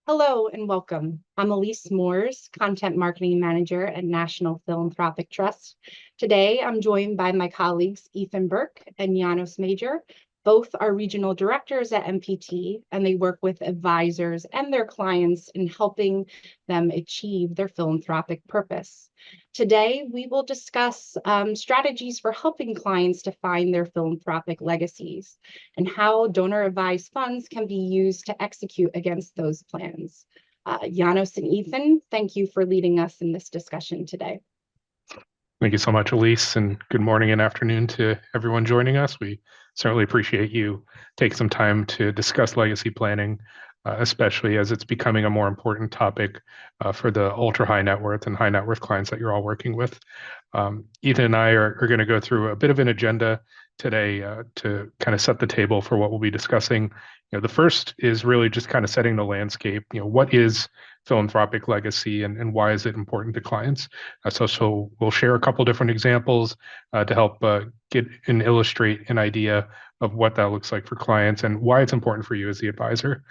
Hello and welcome. I'm Elise Moores, Content Marketing Manager at National Philanthropic Trust. Today, I'm joined by my colleagues Ethan Burke and Janos Major. Both are regional directors at NPT, and they work with advisors and their clients in helping them achieve their philanthropic purpose. Today, we will discuss strategies for helping clients to find their philanthropic legacies and how donor-advised funds can be used to execute against those plans. Janos and Ethan, thank you for leading us in this discussion today. Thank you so much, Elise, and good morning and afternoon to everyone joining us. We certainly appreciate you taking some time to discuss legacy planning, especially as it's becoming a more important topic for the ultra high net worth and high net worth clients that you're all working with. Ethan and I are going to go through a bit of an agenda today to kind of set the table for what we'll be discussing. The first is really just kind of setting the landscape. What is philanthropic legacy and why is it important to clients? So we'll share a couple different examples to help get and illustrate an idea of what that looks like for clients and why it's important for you as the advisor.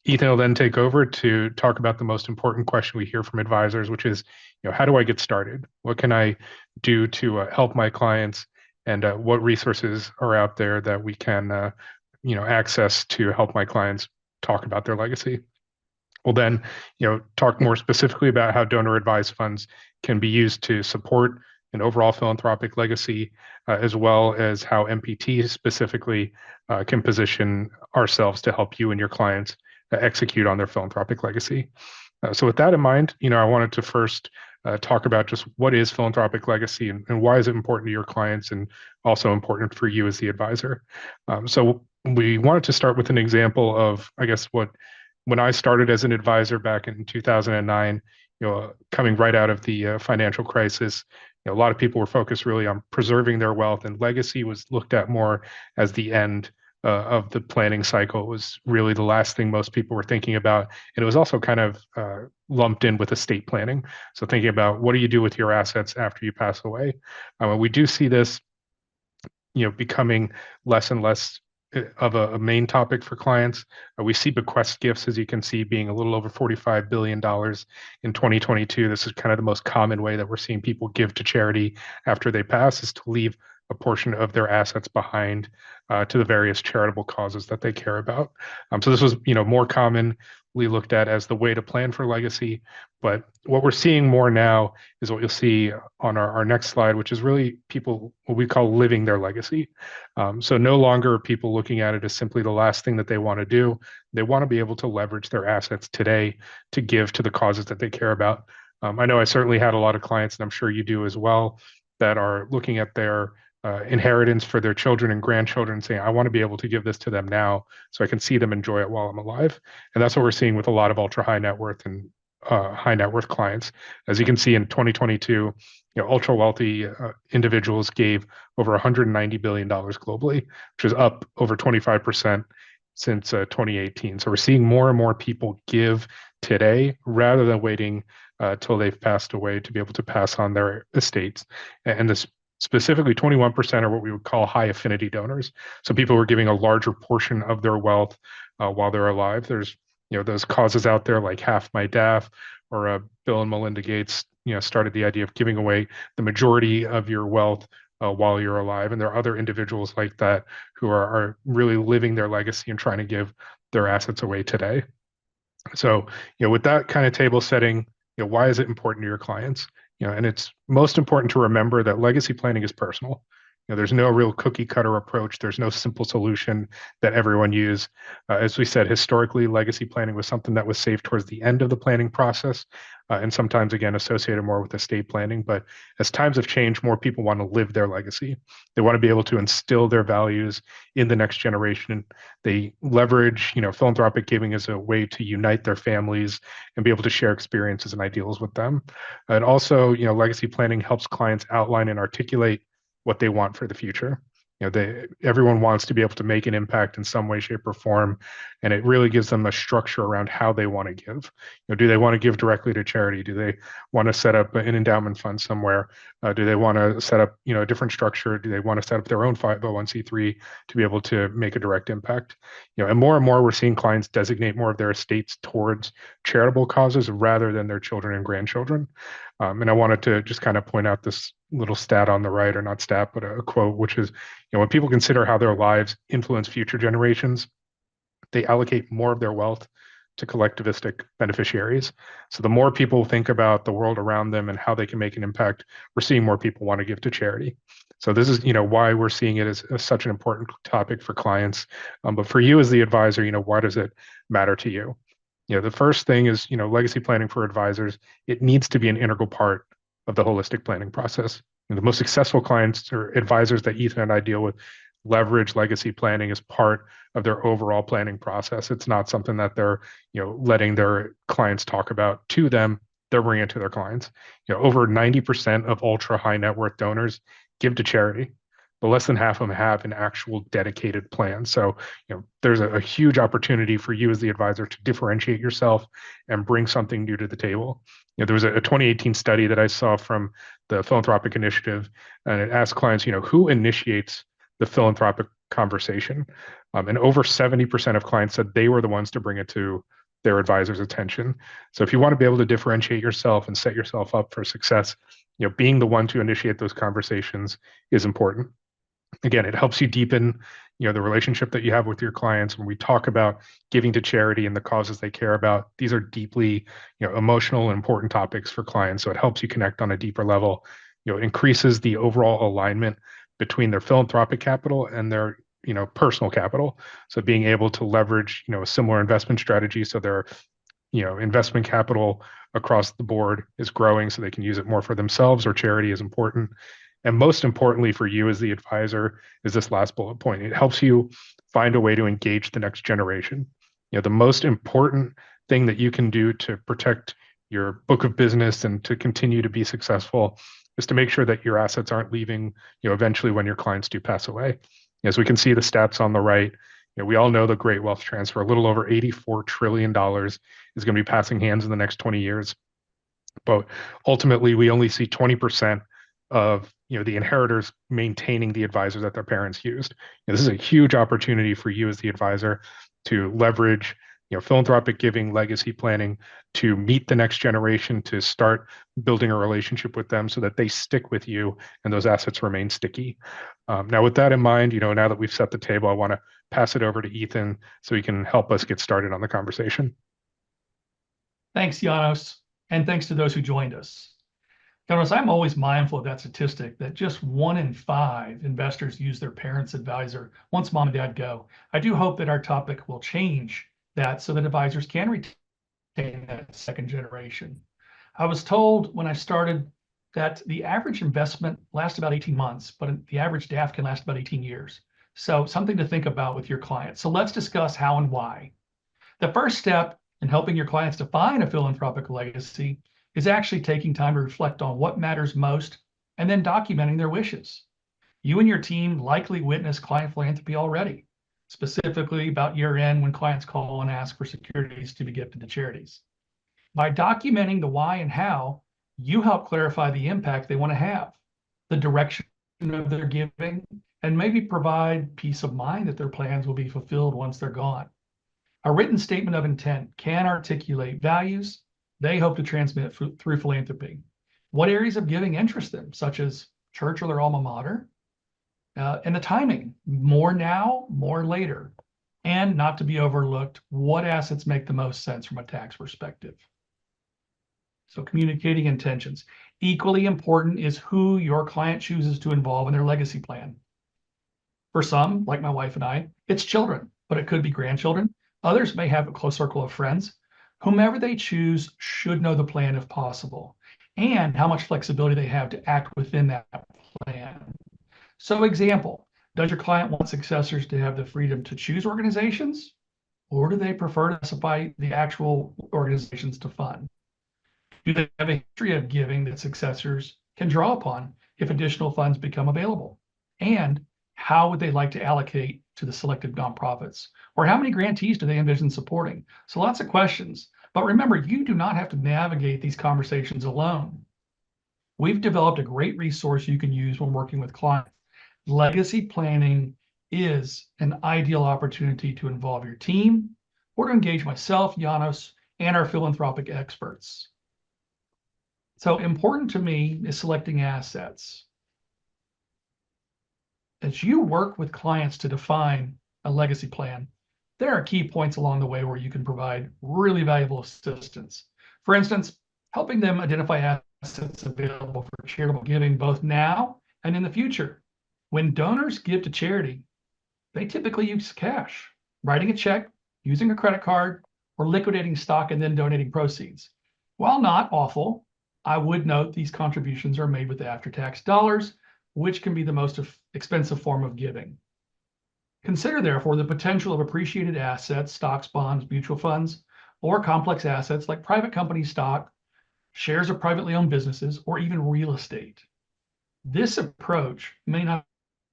Ethan will then take over to talk about the most important question we hear from advisors, which is, how do I get started? What can I do to help my clients? And what resources are out there that we can, access to help my clients talk about their legacy? We'll then, talk more specifically about how donor advised funds can be used to support an overall philanthropic legacy, as well as how NPT specifically can position ourselves to help you and your clients execute on their philanthropic legacy. So with that in mind, I wanted to first talk about just what is philanthropic legacy and why is it important to your clients and also important for you as the advisor. So we wanted to start with an example of, I guess, when I started as an advisor back in 2009, coming right out of the financial crisis, a lot of people were focused really on preserving their wealth, and legacy was looked at more as the end of the planning cycle. It was really the last thing most people were thinking about, and it was also kind of lumped in with estate planning. So thinking about what do you do with your assets after you pass away. We do see this, becoming less and less of a main topic for clients. We see bequest gifts, as you can see, being a little over $45 billion in 2022. This is kind of the most common way that we're seeing people give to charity after they pass, is to leave a portion of their assets behind to the various charitable causes that they care about. So this was, more commonly looked at as the way to plan for legacy. But what we're seeing more now is what you'll see on our next slide, which is really people, what we call living their legacy. So no longer are people looking at it as simply the last thing that they want to do. They want to be able to leverage their assets today to give to the causes that they care about. I know I certainly had a lot of clients, and I'm sure you do as well, that are looking at their inheritance for their children and grandchildren, saying, I want to be able to give this to them now so I can see them enjoy it while I'm alive. And that's what we're seeing with a lot of ultra high net worth and high net worth clients. As you can see in 2022, ultra wealthy individuals gave over $190 billion globally, which is up over 25% since 2018. So we're seeing more and more people give today rather than waiting till they've passed away to be able to pass on their estates. And this specifically 21% are what we would call high affinity donors. So people who are giving a larger portion of their wealth while they're alive. There's those causes out there like Half My DAF, or Bill and Melinda Gates started the idea of giving away the majority of your wealth while you're alive. And there are other individuals like that who are really living their legacy and trying to give their assets away today. So with that kind of table setting, why is it important to your clients? And it's most important to remember that legacy planning is personal. There's no real cookie cutter approach. There's no simple solution that everyone use. As we said, historically, legacy planning was something that was saved towards the end of the planning process, and sometimes, again, associated more with estate planning. But as times have changed, more people want to live their legacy. They want to be able to instill their values in the next generation. They leverage, philanthropic giving as a way to unite their families and be able to share experiences and ideals with them. And also, legacy planning helps clients outline and articulate what they want for the future. Everyone wants to be able to make an impact in some way, shape, or form, and it really gives them a structure around how they want to give. Do they want to give directly to charity? Do they want to set up an endowment fund somewhere? Do they want to set up, a different structure? Do they want to set up their own 501c3 to be able to make a direct impact? And more we're seeing clients designate more of their estates towards charitable causes rather than their children and grandchildren. And I wanted to just kind of point out this little stat on the right, or not stat, but a quote, which is, when people consider how their lives influence future generations, they allocate more of their wealth to collectivistic beneficiaries. So the more people think about the world around them and how they can make an impact, we're seeing more people want to give to charity. So this is, why we're seeing it as such an important topic for clients. But for you as the advisor, why does it matter to you? The first thing is, legacy planning for advisors. It needs to be an integral part of the holistic planning process. The most successful clients or advisors that Ethan and I deal with leverage legacy planning as part of their overall planning process. It's not something that they're, letting their clients talk about to them. They're bringing it to their clients. Over 90% of ultra high net worth donors give to charity, but less than half of them have an actual dedicated plan. So, there's a huge opportunity for you as the advisor to differentiate yourself and bring something new to the table. There was a 2018 study that I saw from the Philanthropic Initiative, and it asked clients, who initiates the philanthropic conversation? And over 70% of clients said they were the ones to bring it to their advisor's attention. So if you want to be able to differentiate yourself and set yourself up for success, being the one to initiate those conversations is important. Again, it helps you deepen, the relationship that you have with your clients. When we talk about giving to charity and the causes they care about, these are deeply, emotional and important topics for clients. So it helps you connect on a deeper level. It increases the overall alignment between their philanthropic capital and their, personal capital. So being able to leverage, a similar investment strategy, so their, investment capital across the board is growing, so they can use it more for themselves or charity is important. And most importantly for you as the advisor is this last bullet point. It helps you find a way to engage the next generation. The most important thing that you can do to protect your book of business and to continue to be successful is to make sure that your assets aren't leaving, eventually when your clients do pass away. As we can see the stats on the right, we all know the great wealth transfer. A little over $84 trillion is going to be passing hands in the next 20 years. But ultimately, we only see 20% of the inheritors maintaining the advisors that their parents used. This is a huge opportunity for you as the advisor to leverage philanthropic giving, legacy planning, to meet the next generation, to start building a relationship with them so that they stick with you and those assets remain sticky. Now, with that in mind, now that we've set the table, I want to pass it over to Ethan so he can help us get started on the conversation. Thanks, Janos, and thanks to those who joined us. Janos, I'm always mindful of that statistic that just 1 in 5 investors use their parents' advisor once mom and dad go. I do hope that our topic will change that so that advisors can retain that second generation. I was told when I started that the average investment lasts about 18 months, but the average DAF can last about 18 years. So something to think about with your clients. So let's discuss how and why. The first step in helping your clients define a philanthropic legacy is actually taking time to reflect on what matters most and then documenting their wishes. You and your team likely witness client philanthropy already, specifically about year-end when clients call and ask for securities to be gifted to charities. By documenting the why and how, you help clarify the impact they want to have, the direction of their giving, and maybe provide peace of mind that their plans will be fulfilled once they're gone. A written statement of intent can articulate values they hope to transmit through philanthropy. What areas of giving interest them, such as church or their alma mater, and the timing, more now, more later, and not to be overlooked, what assets make the most sense from a tax perspective. So communicating intentions. Equally important is who your client chooses to involve in their legacy plan. For some, like my wife and I, it's children, but it could be grandchildren. Others may have a close circle of friends. Whomever they choose should know the plan if possible, and how much flexibility they have to act within that plan. So example, does your client want successors to have the freedom to choose organizations, or do they prefer to specify the actual organizations to fund? Do they have a history of giving that successors can draw upon if additional funds become available? And how would they like to allocate to the selected nonprofits? Or how many grantees do they envision supporting? So lots of questions. But remember, you do not have to navigate these conversations alone. We've developed a great resource you can use when working with clients. Legacy planning is an ideal opportunity to involve your team or to engage myself, Janos, and our philanthropic experts. So important to me is selecting assets. As you work with clients to define a legacy plan, there are key points along the way where you can provide really valuable assistance. For instance, helping them identify assets available for charitable giving both now and in the future. When donors give to charity, they typically use cash, writing a check, using a credit card, or liquidating stock and then donating proceeds. While not awful, I would note these contributions are made with after-tax dollars, which can be the most expensive form of giving. Consider, therefore, the potential of appreciated assets, stocks, bonds, mutual funds, or complex assets like private company stock, shares of privately owned businesses, or even real estate. This approach may not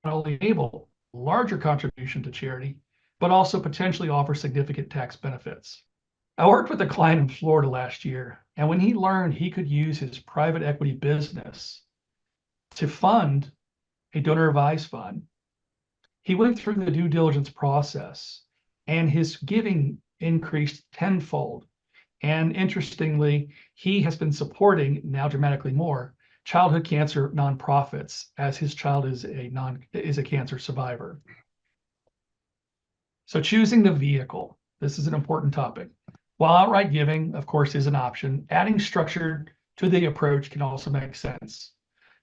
only enable larger contribution to charity, but also potentially offer significant tax benefits. I worked with a client in Florida last year, and when he learned he could use his private equity business to fund a donor advised fund, he went through the due diligence process and his giving increased tenfold. And interestingly, he has been supporting, now dramatically more, childhood cancer nonprofits as his child is a cancer survivor. So choosing the vehicle, this is an important topic. While outright giving, of course, is an option, adding structure to the approach can also make sense.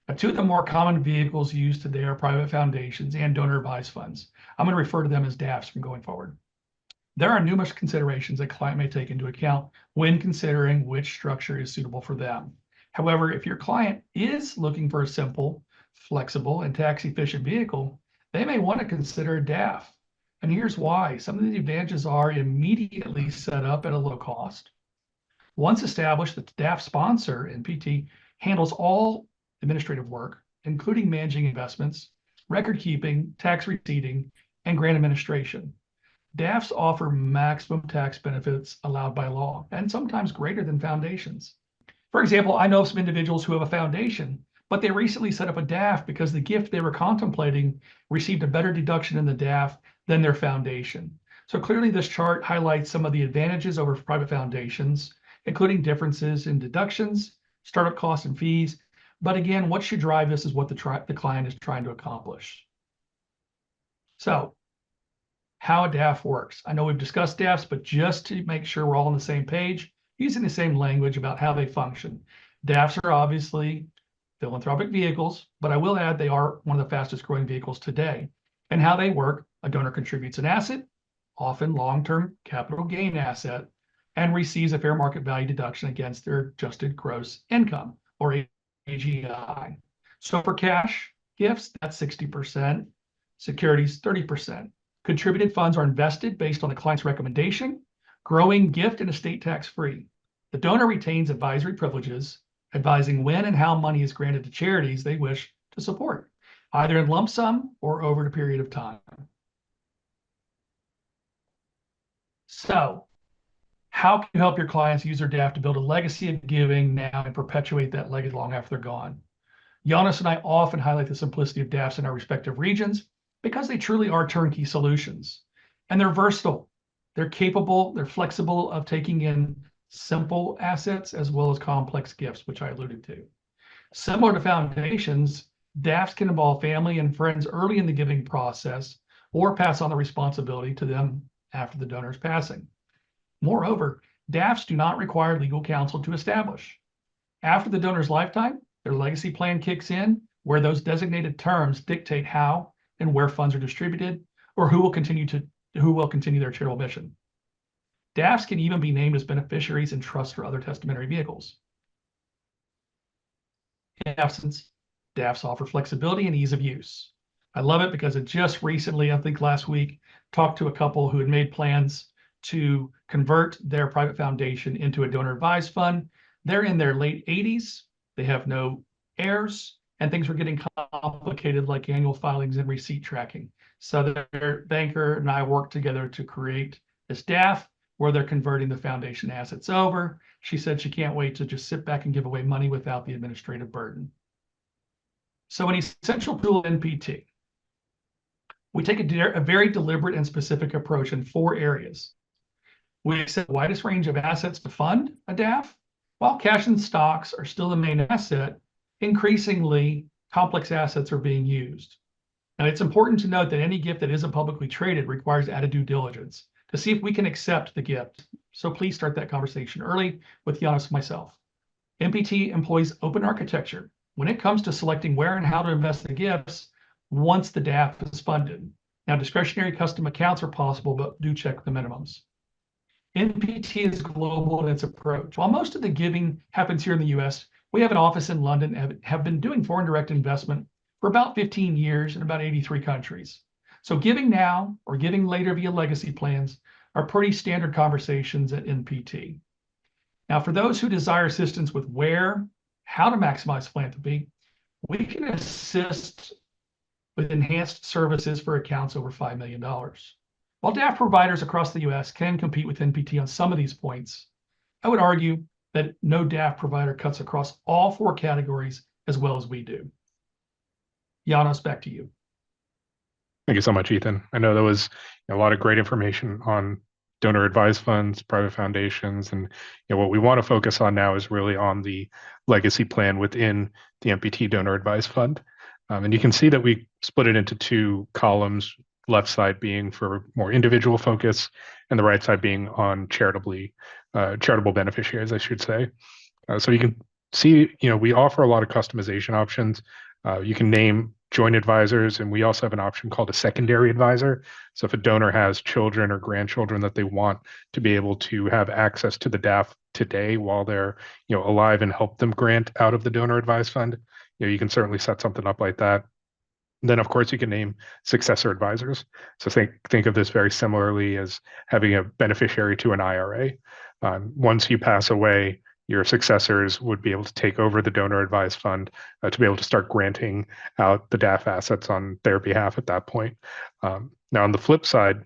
Now, two of the more common vehicles used today are private foundations and donor advised funds. I'm going to refer to them as DAFs from going forward. There are numerous considerations a client may take into account when considering which structure is suitable for them. However, if your client is looking for a simple, flexible, and tax-efficient vehicle, they may want to consider a DAF. And here's why. Some of the advantages are immediately set up at a low cost. Once established, the DAF sponsor, NPT, handles all administrative work, including managing investments, record keeping, tax receipting, and grant administration. DAFs offer maximum tax benefits allowed by law, and sometimes greater than foundations. For example, I know of some individuals who have a foundation, but they recently set up a DAF because the gift they were contemplating received a better deduction in the DAF than their foundation. So clearly this chart highlights some of the advantages over private foundations, including differences in deductions, startup costs and fees. But again, what should drive this is what the client is trying to accomplish. So how a DAF works. I know we've discussed DAFs, but just to make sure we're all on the same page, using the same language about how they function. DAFs are obviously philanthropic vehicles, but I will add they are one of the fastest growing vehicles today. And how they work, a donor contributes an asset, often long-term capital gain asset, and receives a fair market value deduction against their adjusted gross income, or AGI. So for cash gifts, that's 60%, securities, 30%. Contributed funds are invested based on the client's recommendation, growing gift and estate tax-free. The donor retains advisory privileges, advising when and how money is granted to charities they wish to support, either in lump sum or over a period of time. So, how can you help your clients use their DAF to build a legacy of giving now and perpetuate that legacy long after they're gone? Janos and I often highlight the simplicity of DAFs in our respective regions because they truly are turnkey solutions. And they're versatile, they're capable, they're flexible of taking in simple assets as well as complex gifts, which I alluded to. Similar to foundations, DAFs can involve family and friends early in the giving process or pass on the responsibility to them after the donor's passing. Moreover, DAFs do not require legal counsel to establish. After the donor's lifetime, their legacy plan kicks in, where those designated terms dictate how and where funds are distributed, or who will continue their charitable mission. DAFs can even be named as beneficiaries in trusts or other testamentary vehicles. In essence, DAFs offer flexibility and ease of use. I love it because I just recently, I think last week, talked to a couple who had made plans to convert their private foundation into a donor advised fund. They're in their late 80s. They have no heirs, and things were getting complicated, like annual filings and receipt tracking. So their banker and I worked together to create this DAF where they're converting the foundation assets over. She said she can't wait to just sit back and give away money without the administrative burden. So an essential tool of NPT, we take a very deliberate and specific approach in 4 areas. We accept the widest range of assets to fund a DAF. While cash and stocks are still the main asset, increasingly complex assets are being used. Now, it's important to note that any gift that isn't publicly traded requires added due diligence to see if we can accept the gift. So please start that conversation early with Janos and myself. NPT employs open architecture when it comes to selecting where and how to invest the gifts once the DAF is funded. Now, discretionary custom accounts are possible, but do check the minimums. NPT is global in its approach. While most of the giving happens here in the US, we have an office in London and have been doing foreign direct investment for about 15 years in about 83 countries. So giving now or giving later via legacy plans are pretty standard conversations at NPT. Now, for those who desire assistance with how to maximize philanthropy, we can assist with enhanced services for accounts over $5 million. While DAF providers across the US can compete with NPT on some of these points, I would argue that no DAF provider cuts across all 4 categories as well as we do. Janos, back to you. Thank you so much, Ethan. I know there was a lot of great information on donor advised funds, private foundations, and what we want to focus on now is really on the legacy plan within the NPT donor advised fund. And you can see that we split it into 2 columns, left side being for more individual focus and the right side being on charitable beneficiaries, I should say. So you can see, we offer a lot of customization options. You can name joint advisors, and we also have an option called a secondary advisor. So if a donor has children or grandchildren that they want to be able to have access to the DAF today while they're alive and help them grant out of the donor advised fund, you can certainly set something up like that. And then, of course, you can name successor advisors. So think of this very similarly as having a beneficiary to an IRA. Once you pass away, your successors would be able to take over the donor advised fund to be able to start granting out the DAF assets on their behalf at that point. Now, on the flip side,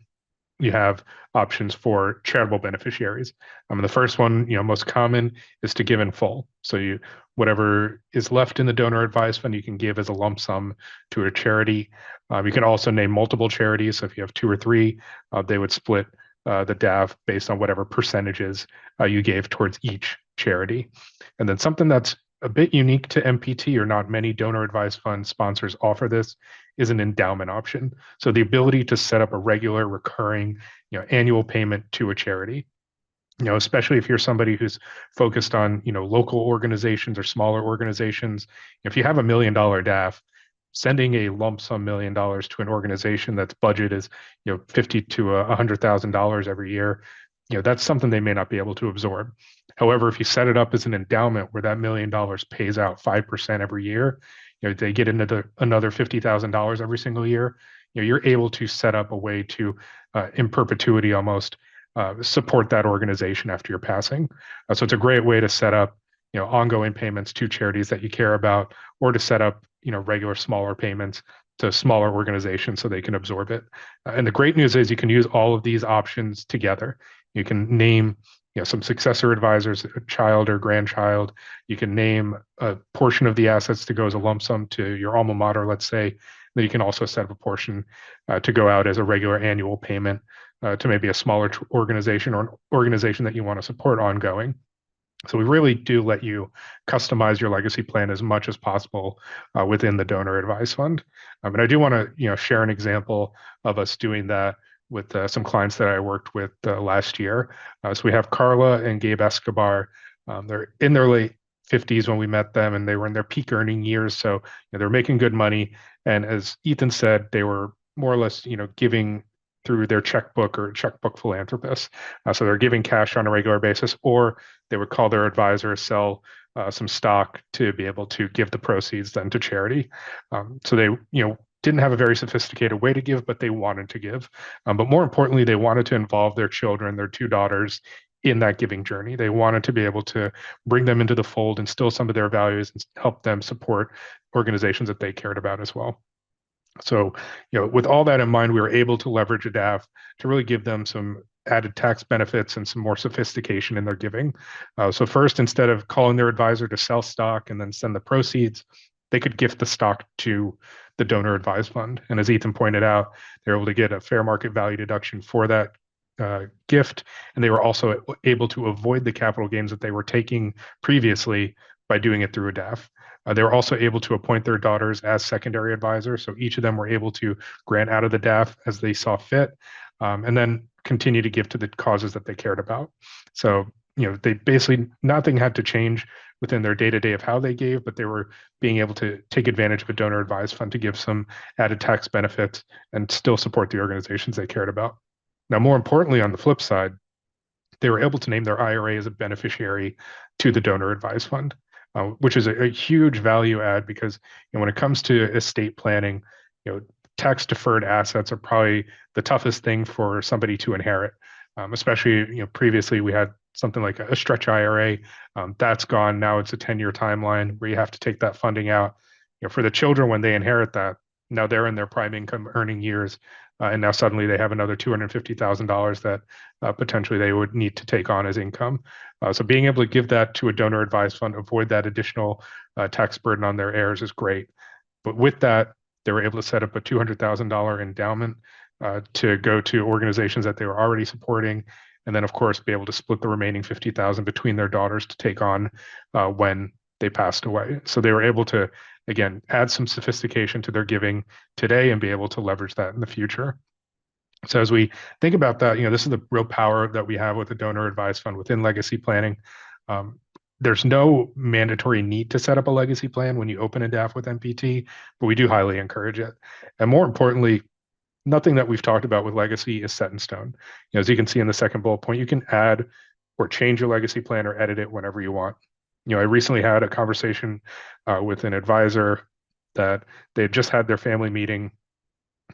you have options for charitable beneficiaries. The first one, most common is to give in full. So whatever is left in the donor advised fund, you can give as a lump sum to a charity. You can also name multiple charities. So if you have 2 or 3, they would split the DAF based on whatever percentages you gave towards each charity. And then something that's a bit unique to NPT, or not many donor advised fund sponsors offer this, is an endowment option. So the ability to set up a regular recurring annual payment to a charity. Especially if you're somebody who's focused on local organizations or smaller organizations. If you have $1 million DAF, sending a lump sum $1 million to an organization that's budget is $50,000 to $100,000 every year, that's something they may not be able to absorb. However, if you set it up as an endowment where that $1 million pays out 5% every year, they get into another $50,000 every single year. You're able to set up a way to, in perpetuity almost, support that organization after your passing. So it's a great way to set up, ongoing payments to charities that you care about, or to set up, regular smaller payments to smaller organizations so they can absorb it. And the great news is you can use all of these options together. You can name some successor advisors, a child or grandchild. You can name a portion of the assets to go as a lump sum to your alma mater, let's say. Then you can also set up a portion to go out as a regular annual payment to maybe a smaller organization or an organization that you want to support ongoing. So we really do let you customize your legacy plan as much as possible within the donor advised fund. And I do want to share an example of us doing that with some clients that I worked with last year. So we have Carla and Gabe Escobar. They're in their late 50s when we met them, and they were in their peak earning years. So they're making good money. And as Ethan said, they were more or less giving through their checkbook or checkbook philanthropists. So they're giving cash on a regular basis, or they would call their advisor, sell some stock to be able to give the proceeds then to charity. So they, didn't have a very sophisticated way to give, but they wanted to give. But more importantly, they wanted to involve their children, their 2 daughters, in that giving journey. They wanted to be able to bring them into the fold, instill some of their values, and help them support organizations that they cared about as well. So, with all that in mind, we were able to leverage a DAF to really give them some added tax benefits and some more sophistication in their giving. So first, instead of calling their advisor to sell stock and then send the proceeds, they could gift the stock to the donor advised fund. And as Ethan pointed out, they're able to get a fair market value deduction for that gift. And they were also able to avoid the capital gains that they were taking previously by doing it through a DAF. They were also able to appoint their daughters as secondary advisors. So each of them were able to grant out of the DAF as they saw fit, and then continue to give to the causes that they cared about. So, they basically, nothing had to change within their day-to-day of how they gave, but they were being able to take advantage of a donor advised fund to give some added tax benefits and still support the organizations they cared about. Now, more importantly, on the flip side, they were able to name their IRA as a beneficiary to the donor advised fund, which is a huge value add because when it comes to estate planning, tax deferred assets are probably the toughest thing for somebody to inherit. Especially, previously we had something like a stretch IRA. That's gone. Now it's a 10-year timeline where you have to take that funding out. For the children, when they inherit that, now they're in their prime income earning years. And now suddenly they have another $250,000 that potentially they would need to take on as income. So being able to give that to a donor advised fund, avoid that additional tax burden on their heirs is great. But with that, they were able to set up a $200,000 endowment to go to organizations that they were already supporting. And then, of course, be able to split the remaining $50,000 between their daughters to take on when they passed away. So they were able to, again, add some sophistication to their giving today and be able to leverage that in the future. So as we think about that, this is the real power that we have with the donor advised fund within legacy planning. There's no mandatory need to set up a legacy plan when you open a DAF with NPT, but we do highly encourage it. And more importantly, nothing that we've talked about with legacy is set in stone. As you can see in the second bullet point, you can add or change your legacy plan or edit it whenever you want. I recently had a conversation with an advisor that they had just had their family meeting,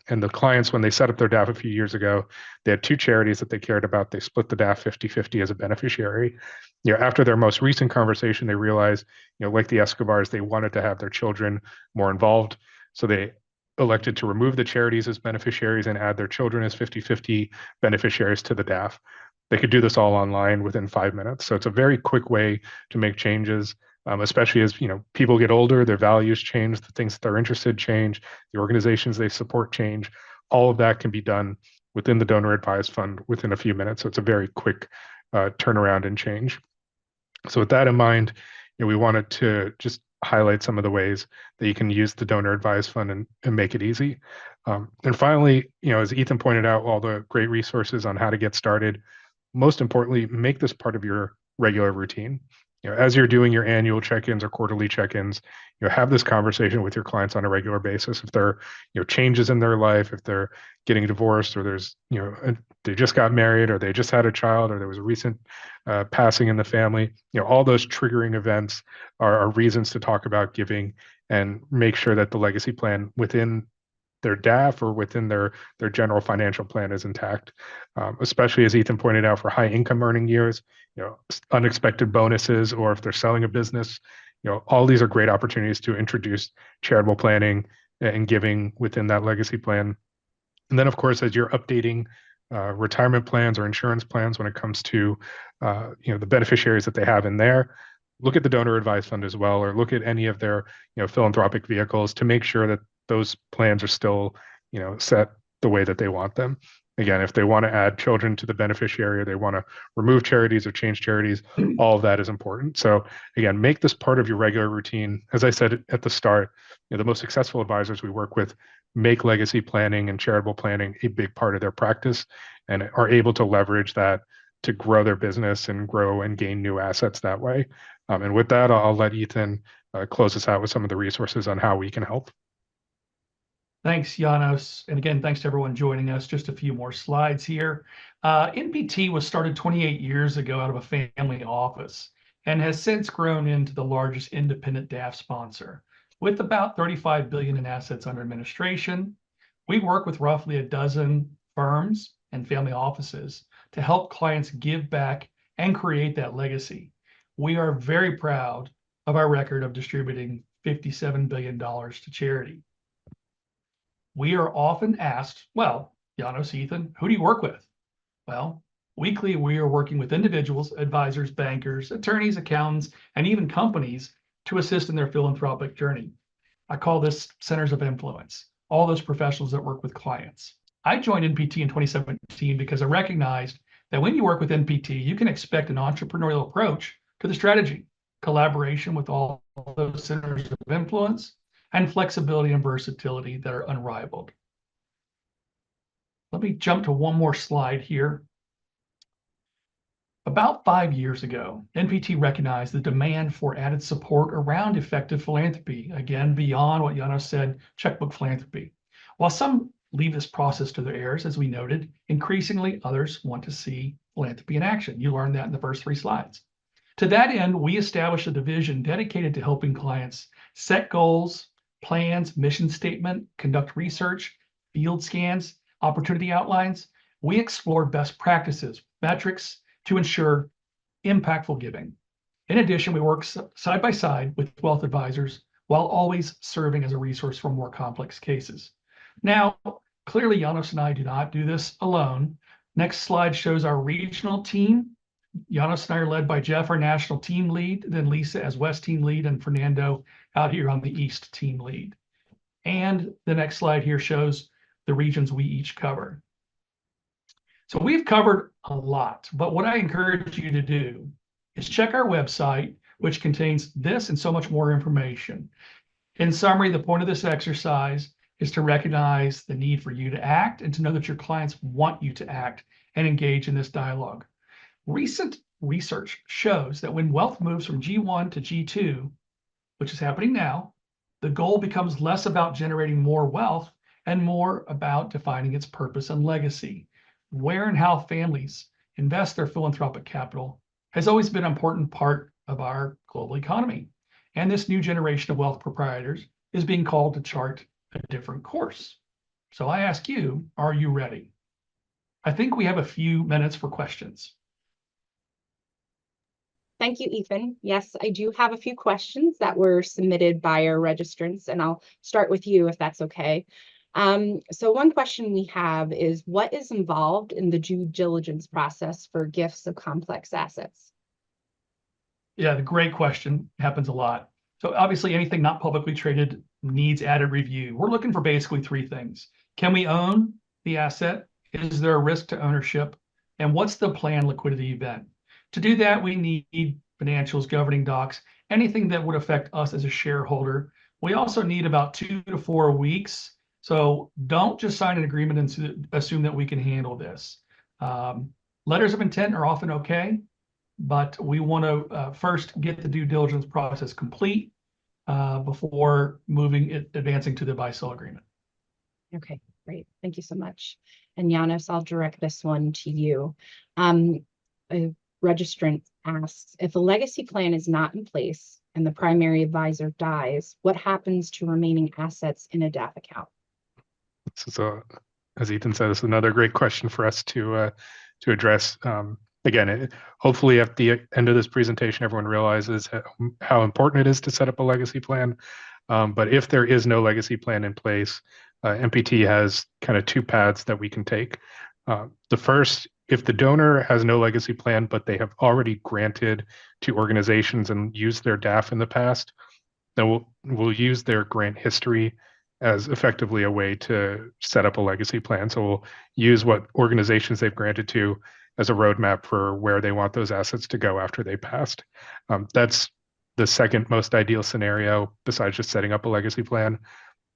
and the clients, when they set up their DAF a few years ago, they had two charities that they cared about. They split the DAF 50-50 as a beneficiary. After their most recent conversation, they realized, like the Escobars, they wanted to have their children more involved. So they elected to remove the charities as beneficiaries and add their children as 50-50 beneficiaries to the DAF. They could do this all online within 5 minutes. So it's a very quick way to make changes, especially as people get older, their values change, the things that they're interested in change, the organizations they support change. All of that can be done within the donor advised fund within a few minutes. So it's a very quick turnaround and change. So with that in mind, we wanted to just highlight some of the ways that you can use the donor advised fund and make it easy. And finally, as Ethan pointed out, all the great resources on how to get started. Most importantly, make this part of your regular routine. As you're doing your annual check-ins or quarterly check-ins, have this conversation with your clients on a regular basis. If there are changes in their life, if they're getting divorced, or there's they just got married, or they just had a child, or there was a recent passing in the family, all those triggering events are reasons to talk about giving and make sure that the legacy plan within their DAF or within their general financial plan is intact, especially as Ethan pointed out for high income earning years, unexpected bonuses, or if they're selling a business, all these are great opportunities to introduce charitable planning and giving within that legacy plan. And then, of course, as you're updating retirement plans or insurance plans when it comes to the beneficiaries that they have in there, look at the donor advised fund as well, or look at any of their philanthropic vehicles to make sure that those plans are still set the way that they want them. Again, if they want to add children to the beneficiary, or they want to remove charities or change charities, all of that is important. So again, make this part of your regular routine. As I said at the start, the most successful advisors we work with make legacy planning and charitable planning a big part of their practice and are able to leverage that to grow their business and grow and gain new assets that way. And with that, I'll let Ethan close us out with some of the resources on how we can help. Thanks, Janos. And again, thanks to everyone joining us. Just a few more slides here. NPT was started 28 years ago out of a family office and has since grown into the largest independent DAF sponsor. With about 35 billion in assets under administration, we work with roughly a dozen firms and family offices to help clients give back and create that legacy. We are very proud of our record of distributing $57 billion to charity. We are often asked, well, Janos, Ethan, who do you work with? Well, weekly, we are working with individuals, advisors, bankers, attorneys, accountants, and even companies to assist in their philanthropic journey. I call this centers of influence, all those professionals that work with clients. I joined NPT in 2017 because I recognized that when you work with NPT, you can expect an entrepreneurial approach to the strategy, collaboration with all those centers of influence, and flexibility and versatility that are unrivaled. Let me jump to one more slide here. About 5 years ago, NPT recognized the demand for added support around effective philanthropy, again, beyond what Janos said, checkbook philanthropy. While some leave this process to their heirs, as we noted, increasingly others want to see philanthropy in action. You learned that in the first 3 slides. To that end, we established a division dedicated to helping clients set goals, plans, mission statement, conduct research, field scans, opportunity outlines. We explored best practices, metrics, to ensure impactful giving. In addition, we work side by side with wealth advisors while always serving as a resource for more complex cases. Now, clearly, Janos and I do not do this alone. Next slide shows our regional team. Janos and I are led by Jeff, our national team lead, then Lisa as West team lead, and Fernando out here on the East team lead. And the next slide here shows the regions we each cover. So we've covered a lot, but what I encourage you to do is check our website, which contains this and so much more information. In summary, the point of this exercise is to recognize the need for you to act and to know that your clients want you to act and engage in this dialogue. Recent research shows that when wealth moves from G1 to G2, which is happening now, the goal becomes less about generating more wealth and more about defining its purpose and legacy. Where and how families invest their philanthropic capital has always been an important part of our global economy. And this new generation of wealth proprietors is being called to chart a different course. So I ask you, are you ready? I think we have a few minutes for questions. Thank you, Ethan. Yes, I do have a few questions that were submitted by our registrants, and I'll start with you if that's okay. So one question we have is, what is involved in the due diligence process for gifts of complex assets? Yeah, the great question. Happens a lot. So obviously anything not publicly traded needs added review. We're looking for basically 3 things. Can we own the asset? Is there a risk to ownership? And what's the planned liquidity event? To do that, we need financials, governing docs, anything that would affect us as a shareholder. We also need about 2 to 4 weeks. So don't just sign an agreement and assume that we can handle this. Letters of intent are often okay, but we want to first get the due diligence process complete before advancing to the buy-sell agreement. Okay, great. Thank you so much. And Janos, I'll direct this one to you. A registrant asks, if a legacy plan is not in place and the primary advisor dies, what happens to remaining assets in a DAF account? This is as Ethan said, this is another great question for us to address. Again, hopefully at the end of this presentation, everyone realizes how important it is to set up a legacy plan. But if there is no legacy plan in place, NPT has kind of 2 paths that we can take. The first, if the donor has no legacy plan, but they have already granted to organizations and used their DAF in the past, then we'll use their grant history as effectively a way to set up a legacy plan. So we'll use what organizations they've granted to as a roadmap for where they want those assets to go after they passed. That's the second most ideal scenario besides just setting up a legacy plan.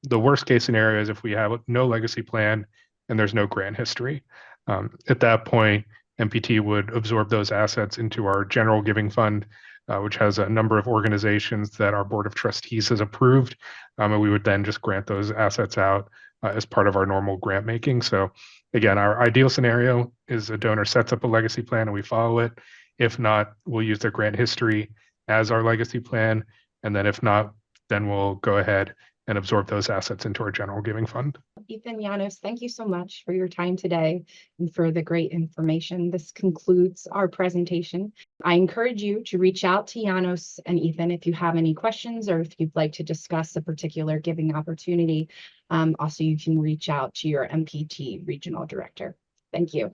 The worst case scenario is if we have no legacy plan and there's no grant history. At that point, NPT would absorb those assets into our general giving fund, which has a number of organizations that our board of trustees has approved. And we would then just grant those assets out as part of our normal grant making. So again, our ideal scenario is a donor sets up a legacy plan and we follow it. If not, we'll use their grant history as our legacy plan. And then if not, then we'll go ahead and absorb those assets into our general giving fund. Ethan, Janos, thank you so much for your time today and for the great information. This concludes our presentation. I encourage you to reach out to Janos and Ethan if you have any questions or if you'd like to discuss a particular giving opportunity. Also, you can reach out to your NPT regional director. Thank you.